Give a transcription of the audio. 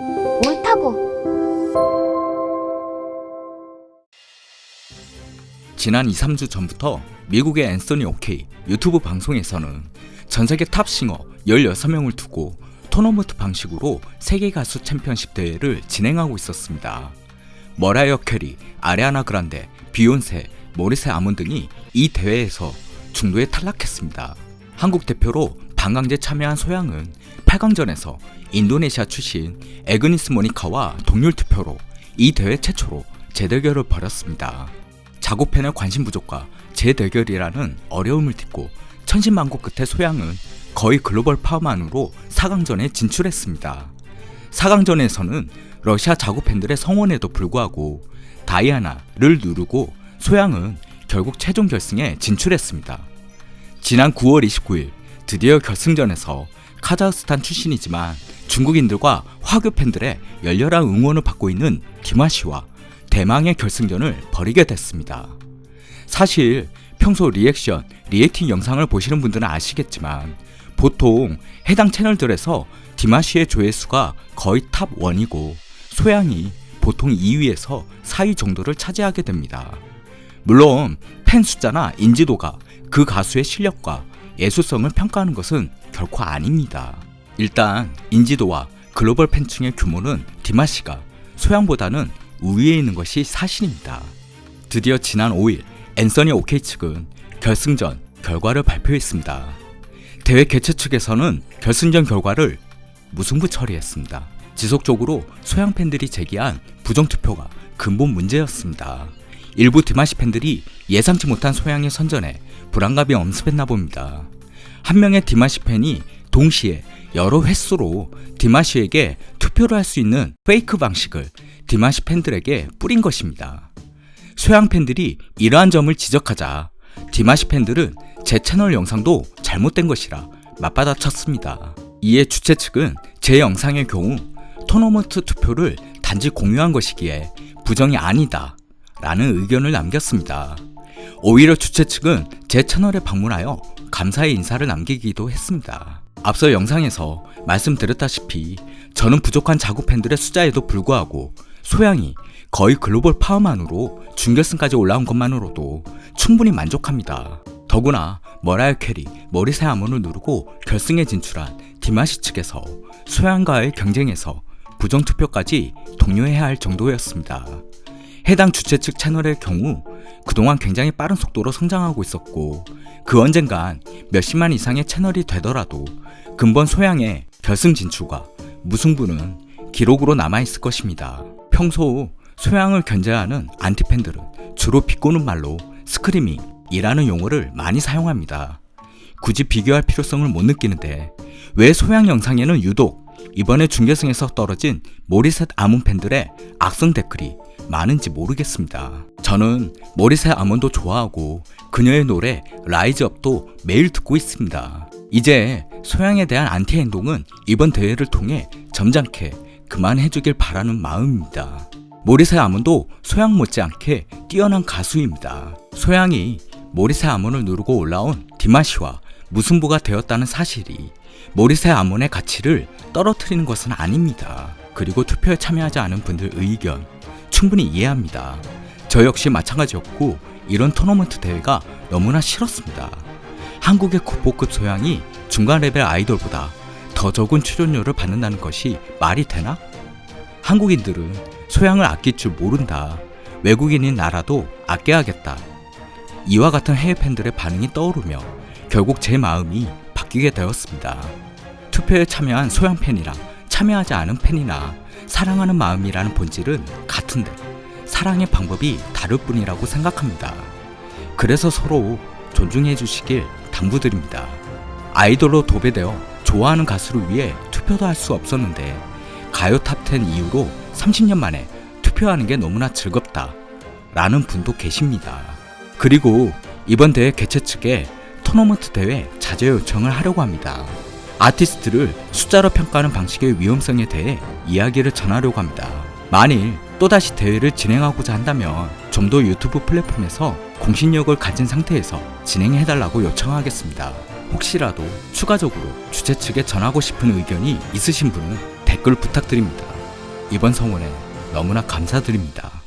옳다고. 지난 2, 3주 전부터 미국의 앤서니 오케이 유튜브 방송에서는 전세계 탑싱어 16명을 두고 토너먼트 방식으로 세계 가수 챔피언십 대회를 진행하고 있었습니다. 머라이어 캐리, 아리아나 그란데, 비욘세, 모리세 아몬 등이 이 대회에서 중도에 탈락했습니다. 한국 대표로 방광제 참여한 소양은 8강전에서 인도네시아 출신 에그니스 모니카와 동률 투표로 이 대회 최초로 재대결을 벌였습니다. 자고팬의 관심 부족과 재대결이라는 어려움을 딛고 천신만고 끝에 소양은 거의 글로벌 파워만으로 4강전에 진출했습니다. 4강전에서는 러시아 자고팬들의 성원에도 불구하고 다이아나를 누르고 소양은 결국 최종 결승에 진출했습니다. 지난 9월 29일 드디어 결승전에서 카자흐스탄 출신이지만 중국인들과 화교 팬들의 열렬한 응원을 받고 있는 디마시와 대망의 결승전을 벌이게 됐습니다. 사실 평소 리액팅 영상을 보시는 분들은 아시겠지만 보통 해당 채널들에서 디마시의 조회수가 거의 탑 1이고 소양이 보통 2위에서 4위 정도를 차지하게 됩니다. 물론 팬 숫자나 인지도가 그 가수의 실력과 예술성을 평가하는 것은 결코 아닙니다. 일단 인지도와 글로벌 팬층의 규모는 디마시가 소양보다는 우위에 있는 것이 사실입니다. 드디어 지난 5일 앤서니 오케이 측은 결승전 결과를 발표했습니다. 대회 개최 측에서는 결승전 결과를 무승부 처리했습니다. 지속적으로 소양 팬들이 제기한 부정투표가 근본 문제였습니다. 일부 디마시 팬들이 예상치 못한 소양의 선전에 불안감이 엄습했나 봅니다. 한 명의 디마시 팬이 동시에 여러 횟수로 디마시에게 투표를 할 수 있는 페이크 방식을 디마시 팬들에게 뿌린 것입니다. 소양 팬들이 이러한 점을 지적하자 디마시 팬들은 제 채널 영상도 잘못된 것이라 맞받아쳤습니다. 이에 주최 측은 제 영상의 경우 토너먼트 투표를 단지 공유한 것이기에 부정이 아니다 라는 의견을 남겼습니다. 오히려 주최 측은 제 채널에 방문하여 감사의 인사를 남기기도 했습니다. 앞서 영상에서 말씀드렸다시피 저는 부족한 자구 팬들의 숫자에도 불구하고 소양이 거의 글로벌 파워만으로 준결승까지 올라온 것만으로도 충분히 만족합니다. 더구나 머라이어 캐리, 모리세 아몬을 누르고 결승에 진출한 디마시 측에서 소양과의 경쟁에서 부정투표까지 독려해야 할 정도였습니다. 해당 주최 측 채널의 경우 그동안 굉장히 빠른 속도로 성장하고 있었고 그 언젠간 몇십만 이상의 채널이 되더라도 근본 소양의 결승 진출과 무승부는 기록으로 남아있을 것입니다. 평소 소양을 견제하는 안티팬들은 주로 비꼬는 말로 스크리밍이라는 용어를 많이 사용합니다. 굳이 비교할 필요성을 못 느끼는데 왜 소양 영상에는 유독 이번에 준결승에서 떨어진 모리셋 아몬 팬들의 악성 댓글이 많은지 모르겠습니다. 저는 모리셋 아몬도 좋아하고 그녀의 노래 라이즈업도 매일 듣고 있습니다. 이제 소양에 대한 안티 행동은 이번 대회를 통해 점잖게 그만해주길 바라는 마음입니다. 모리셋 아몬도 소양 못지않게 뛰어난 가수입니다. 소양이 모리셋 아몬을 누르고 올라온 디마시와 무승부가 되었다는 사실이 모리셋 아몬의 가치를 떨어뜨리는 것은 아닙니다. 그리고 투표에 참여하지 않은 분들 의견 충분히 이해합니다. 저 역시 마찬가지였고 이런 토너먼트 대회가 너무나 싫었습니다. 한국의 국보급 소양이 중간 레벨 아이돌보다 더 적은 출연료를 받는다는 것이 말이 되나? 한국인들은 소양을 아낄 줄 모른다. 외국인인 나라도 아껴야겠다. 이와 같은 해외 팬들의 반응이 떠오르며 결국 제 마음이 바뀌게 되었습니다. 투표에 참여한 소양 팬이랑 참여하지 않은 팬이나 사랑하는 마음이라는 본질은 같은데 사랑의 방법이 다를 뿐이라고 생각합니다. 그래서 서로 존중해 주시길 당부드립니다. 아이돌로 도배되어 좋아하는 가수를 위해 투표도 할 수 없었는데 가요 탑10 이후로 30년 만에 투표하는 게 너무나 즐겁다 라는 분도 계십니다. 그리고 이번 대회 개최 측에 토너먼트 대회 자제 요청을 하려고 합니다. 아티스트를 숫자로 평가하는 방식의 위험성에 대해 이야기를 전하려고 합니다. 만일 또다시 대회를 진행하고자 한다면 좀 더 유튜브 플랫폼에서 공신력을 가진 상태에서 진행해달라고 요청하겠습니다. 혹시라도 추가적으로 주최 측에 전하고 싶은 의견이 있으신 분은 댓글 부탁드립니다. 이번 성원에 너무나 감사드립니다.